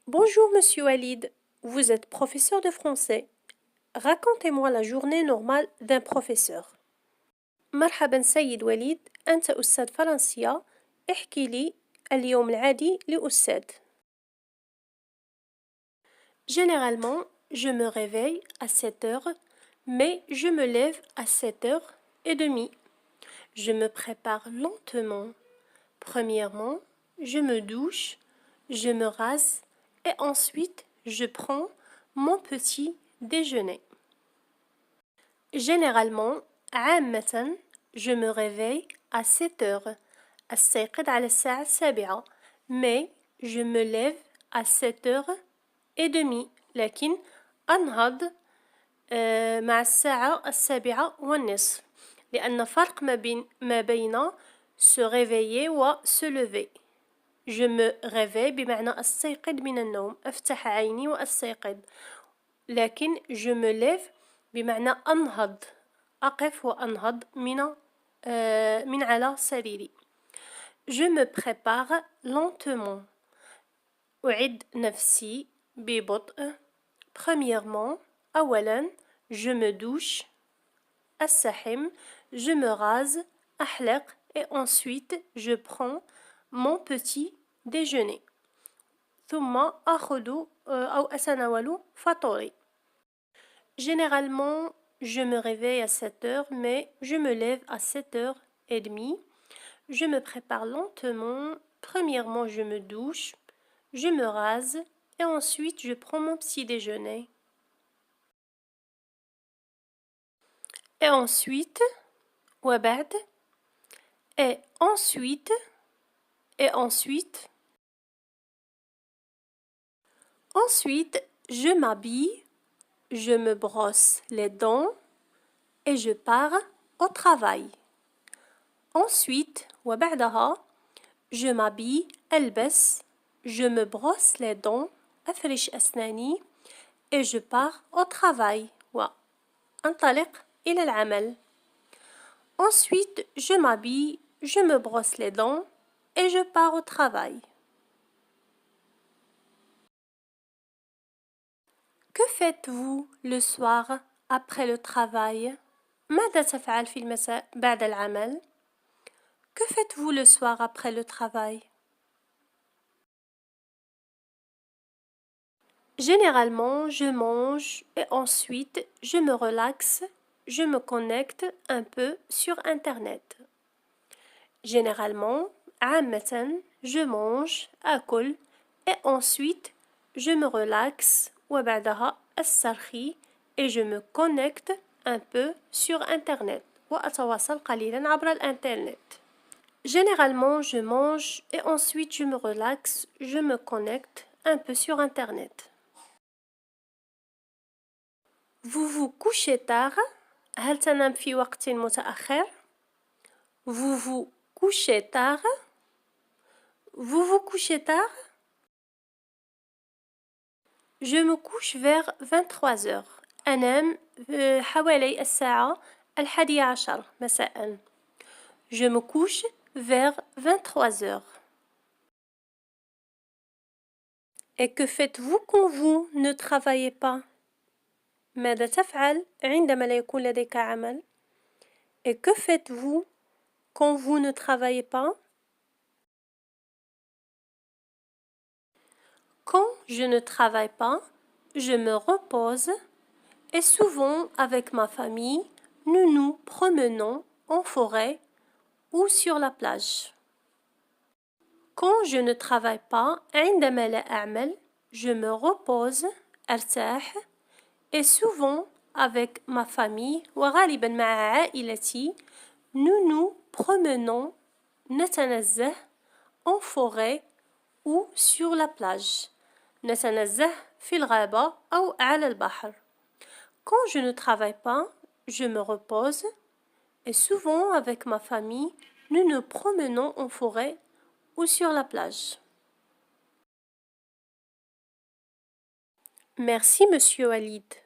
Bonjour, monsieur Walid. Vous êtes professeur de français. Racontez-moi la journée normale d'un professeur. مرحبا سيد وليد، أنت أستاذ فرنسية. احكي لي اليوم العادي لأستاذ. Généralement, je me réveille à 7 heures, mais je me lève à 7h30. Je me prépare lentement. Premièrement, je me douche, je me rase et ensuite je prends mon petit déjeuner. Généralement, عامة, je me réveille à 7 heures. أستيقظ على الساعة السابعة. Mais je me lève à 7h30. لكن أنهض مع الساعة السابعة والنصف. لأن فرق ما بين se réveiller و se lever. Je me réveille بمعنى أستيقظ من النوم، أفتح عيني وأستيقظ. لكن je me lève بمعنى أنهض، أقف وأنهض من على سريري. Je me prépare lentement. أعد نفسي ببطء. Premièrement, أولا, je me douche. أستحم. Je me rase. أحلق. Et ensuite, je prends mon petit déjeuner. ثم أخذ أو أتناول فطوري. Généralement, je me réveille à 7 heures, mais je me lève à 7h30. Je me prépare lentement. Premièrement, je me douche, je me rase et ensuite je prends mon petit déjeuner. Et ensuite, وبعد, et ensuite, je m'habille, je me brosse les dents et je pars au travail. Ensuite, وبعدها, je m'habille, ألبس, je me brosse les dents, أفرش أسناني, et je pars au travail. وأنطلق إلى العمل. Ensuite, je m'habille, je me brosse les dents et je pars au travail. Que faites-vous le soir après le travail? ماذا تفعل في المساء بعد العمل? Que faites-vous le soir après le travail? Généralement, je mange et ensuite je me relaxe, je me connecte un peu sur Internet. Généralement, عامة, je mange, أكل, et ensuite je me relaxe, وبعدها أسترخي, et je me connecte un peu sur Internet. وأتواصل قليلا عبر الإنترنت. Généralement, je mange et ensuite je me relaxe, je me connecte un peu sur Internet. Vous vous couchez tard. هل تنام في وقت متأخر؟ Vous vous couchez tard. Vous vous couchez tard. Je me couche vers 23 heures. أنام حوالي الساعة 11 مساء. Je me couche vers 23 heures. Et que faites-vous quand vous ne travaillez pas? ماذا تفعل عندما لا يكون لديك عمل؟ Et que faites-vous quand vous ne travaillez pas? Quand je ne travaille pas, je me repose et souvent avec ma famille, nous nous promenons en forêt ou sur la plage. Quand je ne travaille pas, عندما لا أعمل, je me repose, أرتاح, et souvent avec ma famille وغالبا مع عائلتي, nous nous promenons, نتنزه, en forêt ou sur la plage. نتنزه في الغابة أو على البحر. Quand je ne travaille pas, je me repose et souvent avec ma famille, nous nous promenons en forêt ou sur la plage. Merci, monsieur Walid.